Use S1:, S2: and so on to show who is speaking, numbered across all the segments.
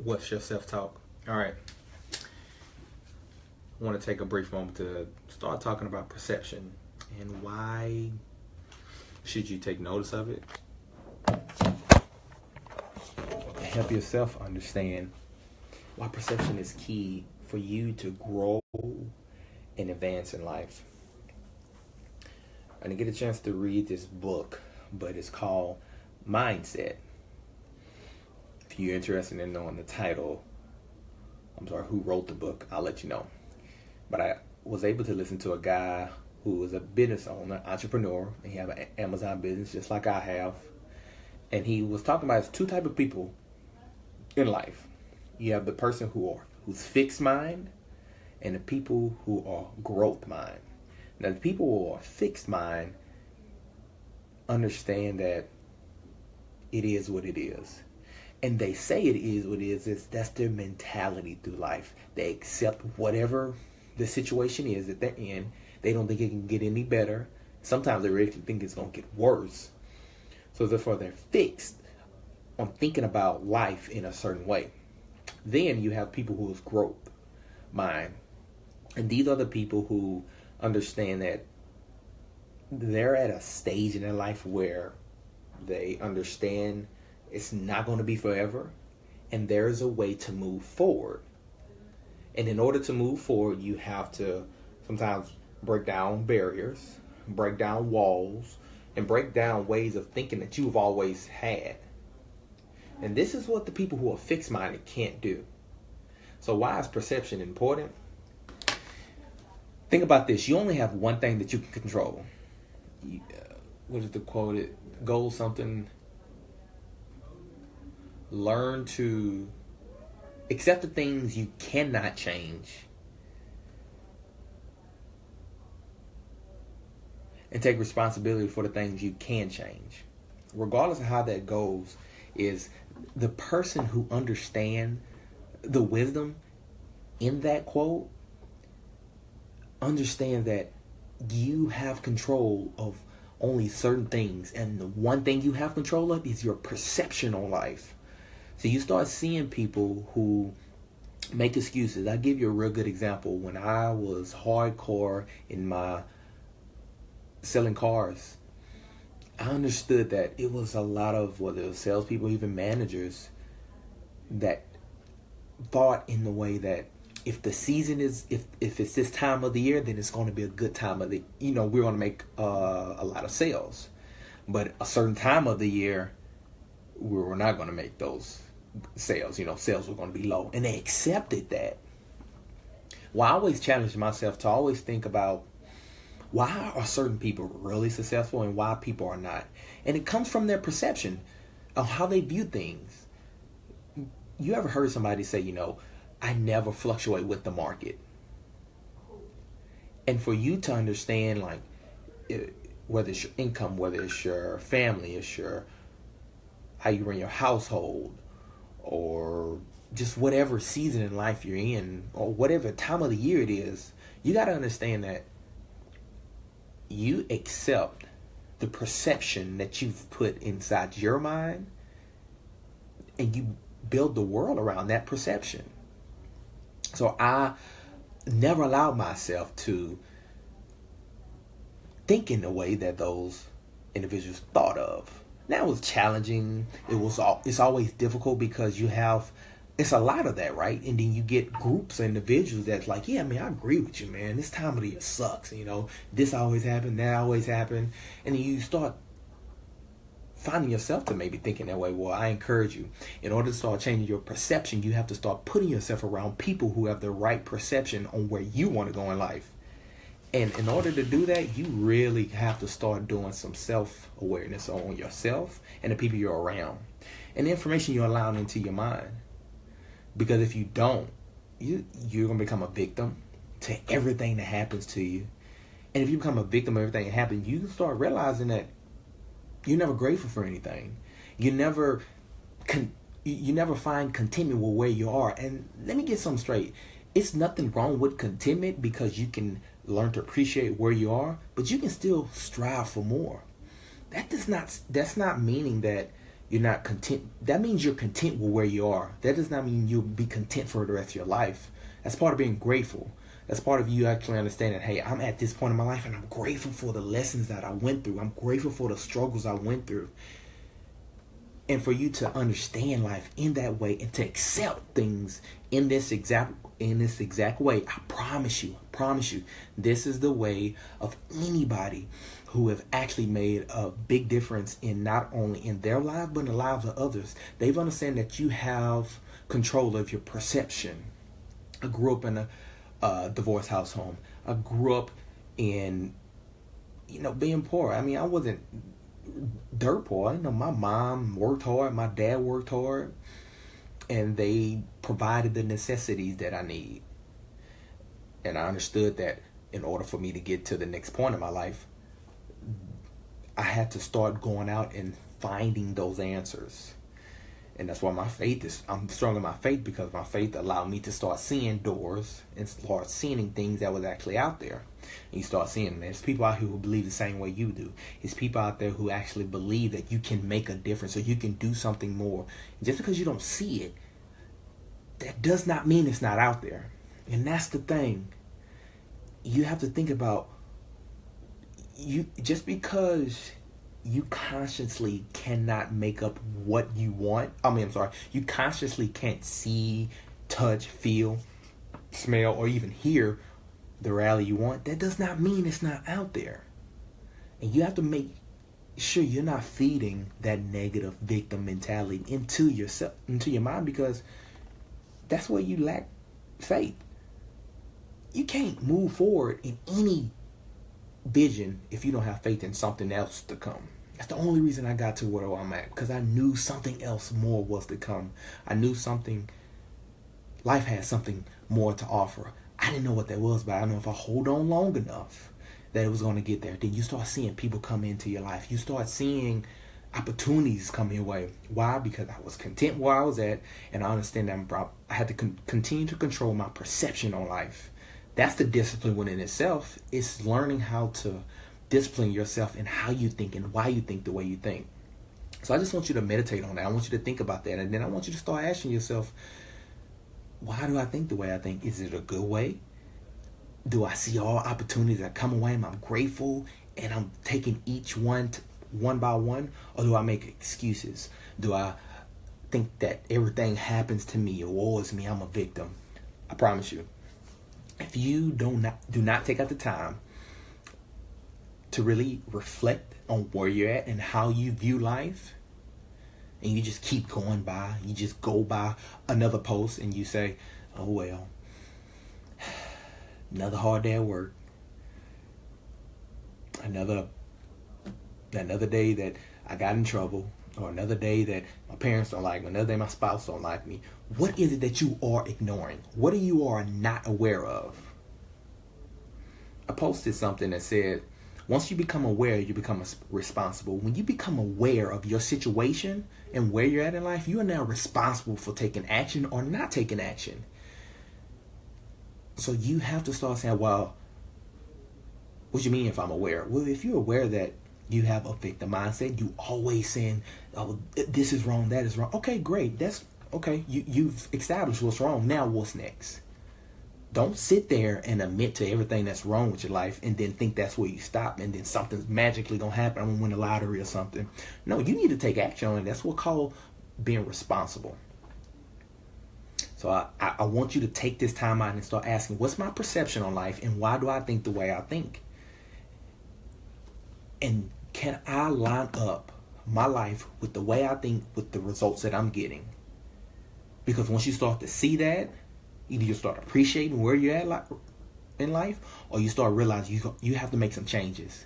S1: What's your self-talk? All right. I want to take a brief moment to start talking about perception and why should you take notice of it. Help yourself understand why perception is key for you to grow and advance in life. I didn't get a chance to read this book, but it's called Mindset. If you're interested in knowing the title, who wrote the book, I'll let you know. But I was able to listen to a guy who was a business owner, entrepreneur, and he have an Amazon business just like I have. And he was talking about two type of people in life. You have the person who's fixed mind and the people who are growth mind. Now, the people who are fixed mind understand that it is what it is. And they say it is what it is. That's their mentality through life. They accept whatever the situation is that they're in. They don't think it can get any better. Sometimes they really think it's going to get worse. So therefore, they're fixed on thinking about life in a certain way. Then you have people who is growth mind. And these are the people who understand that they're at a stage in their life where they understand it's not going to be forever, and there's a way to move forward. And in order to move forward, you have to sometimes break down barriers, break down walls, and break down ways of thinking that you've always had. And this is what the people who are fixed-minded can't do. So why is perception important? Think about this. You only have one thing that you can control. What is the quote? It goes something... Learn to accept the things you cannot change and take responsibility for the things you can change. Regardless of how that goes, is the person who understands the wisdom in that quote understands that you have control of only certain things, and the one thing you have control of is your perception on life. So you start seeing people who make excuses. I'll give you a real good example. When I was hardcore in my selling cars, I understood that it was a lot of, whether it was salespeople, even managers, that thought in the way that if the season is, if it's this time of the year, then it's going to be a good time of the, we're going to make a lot of sales. But a certain time of the year, we were not going to make those sales. Sales were going to be low. And they accepted that. Well, I always challenge myself to always think about why are certain people really successful and why people are not. And it comes from their perception of how they view things. You ever heard somebody say, I never fluctuate with the market? And for you to understand, whether it's your income, whether it's your family, it's your how you run your household, or just whatever season in life you're in, or whatever time of the year it is, you got to understand that you accept the perception that you've put inside your mind, and you build the world around that perception. So I never allowed myself to think in the way that those individuals thought of. Now, it was challenging. It's always difficult because it's a lot of that, right? And then you get groups of individuals that's like, yeah, man, I agree with you, man. This time of the year sucks, This always happened, that always happened. And then you start finding yourself to maybe thinking that way. Well, I encourage you. In order to start changing your perception, you have to start putting yourself around people who have the right perception on where you want to go in life. And in order to do that, you really have to start doing some self-awareness on yourself and the people you're around and the information you're allowing into your mind. Because if you don't, you're going to become a victim to everything that happens to you. And if you become a victim of everything that happens, you start realizing that you're never grateful for anything. You never find contentment with where you are. And let me get something straight. It's nothing wrong with contentment because you can learn to appreciate where you are, but you can still strive for more. That's not meaning that you're not content. That means you're content with where you are. That does not mean you'll be content for the rest of your life. That's part of being grateful. That's part of you actually understanding, hey, I'm at this point in my life and I'm grateful for the lessons that I went through. I'm grateful for the struggles I went through. And for you to understand life in that way and to accept things in this exact way, I promise you, this is the way of anybody who have actually made a big difference in not only in their lives, but in the lives of others. They've understand that you have control of your perception. I grew up in a divorce household. I grew up in, being poor. I mean, I wasn't dirt poor. My mom worked hard, my dad worked hard, and they provided the necessities that I need. And I understood that in order for me to get to the next point in my life, I had to start going out and finding those answers. And that's why I'm strong in my faith, because my faith allowed me to start seeing doors and start seeing things that was actually out there. And you start seeing, there's people out here who believe the same way you do. There's people out there who actually believe that you can make a difference or you can do something more. And just because you don't see it, that does not mean it's not out there. And that's the thing. You have to think about, just because you consciously cannot make up what you want. You consciously can't see, touch, feel, smell, or even hear the reality you want. That does not mean it's not out there. And you have to make sure you're not feeding that negative victim mentality into yourself, into your mind, because that's where you lack faith. You can't move forward in any vision if you don't have faith in something else to come. That's the only reason I got to where I'm at, because I knew something else more was to come. I knew life had something more to offer. I didn't know what that was, but I know if I hold on long enough that it was going to get there. Then you start seeing people come into your life. You start seeing opportunities come your way. Why? Because I was content where I was at, and I understand that I had to continue to control my perception on life. That's the discipline within itself. It's learning how to discipline yourself in how you think and why you think the way you think. So I just want you to meditate on that. I want you to think about that. And then I want you to start asking yourself, why do I think the way I think? Is it a good way? Do I see all opportunities that come away and I'm grateful and I'm taking each one one by one? Or do I make excuses? Do I think that everything happens to me or woe is me, I'm a victim? I promise you, if you do not take out the time to really reflect on where you're at and how you view life, and you just keep going by, you just go by another post and you say, oh well, another hard day at work, another day that I got in trouble, or another day that my parents don't like me, another day my spouse don't like me. What is it that you are ignoring? What are you not aware of? I posted something that said, once you become aware, you become responsible. When you become aware of your situation and where you're at in life, you are now responsible for taking action or not taking action. So you have to start saying, well, what do you mean if I'm aware? Well, if you're aware that you have a victim mindset, you always saying, oh, this is wrong, that is wrong. Okay, great. That's okay. You've established what's wrong. Now what's next? Don't sit there and admit to everything that's wrong with your life and then think that's where you stop and then something's magically going to happen. I'm going to win the lottery or something. No, you need to take action on it. That's what called being responsible. So I want you to take this time out and start asking, what's my perception on life and why do I think the way I think? And can I line up my life with the way I think with the results that I'm getting? Because once you start to see that, either you start appreciating where you're at in life, or you start realizing you have to make some changes.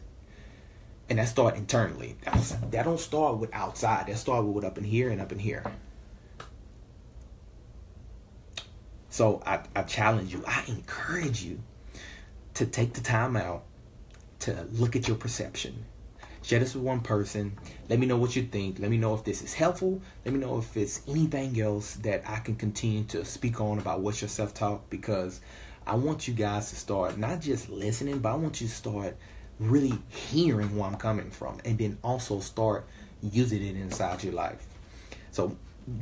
S1: And that start internally. That don't start with outside. That start with up in here and up in here. So I challenge you. I encourage you to take the time out to look at your perception. Share this with one person. Let me know what you think. Let me know if this is helpful. Let me know if it's anything else that I can continue to speak on about what's your self-talk, because I want you guys to start not just listening, but I want you to start really hearing where I'm coming from, and then also start using it inside your life. So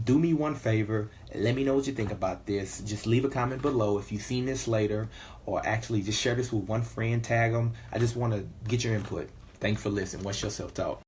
S1: do me one favor and let me know what you think about this. Just leave a comment below if you've seen this later, or actually just share this with one friend, tag them. I just want to get your input. Thanks for listening. What's your self-talk?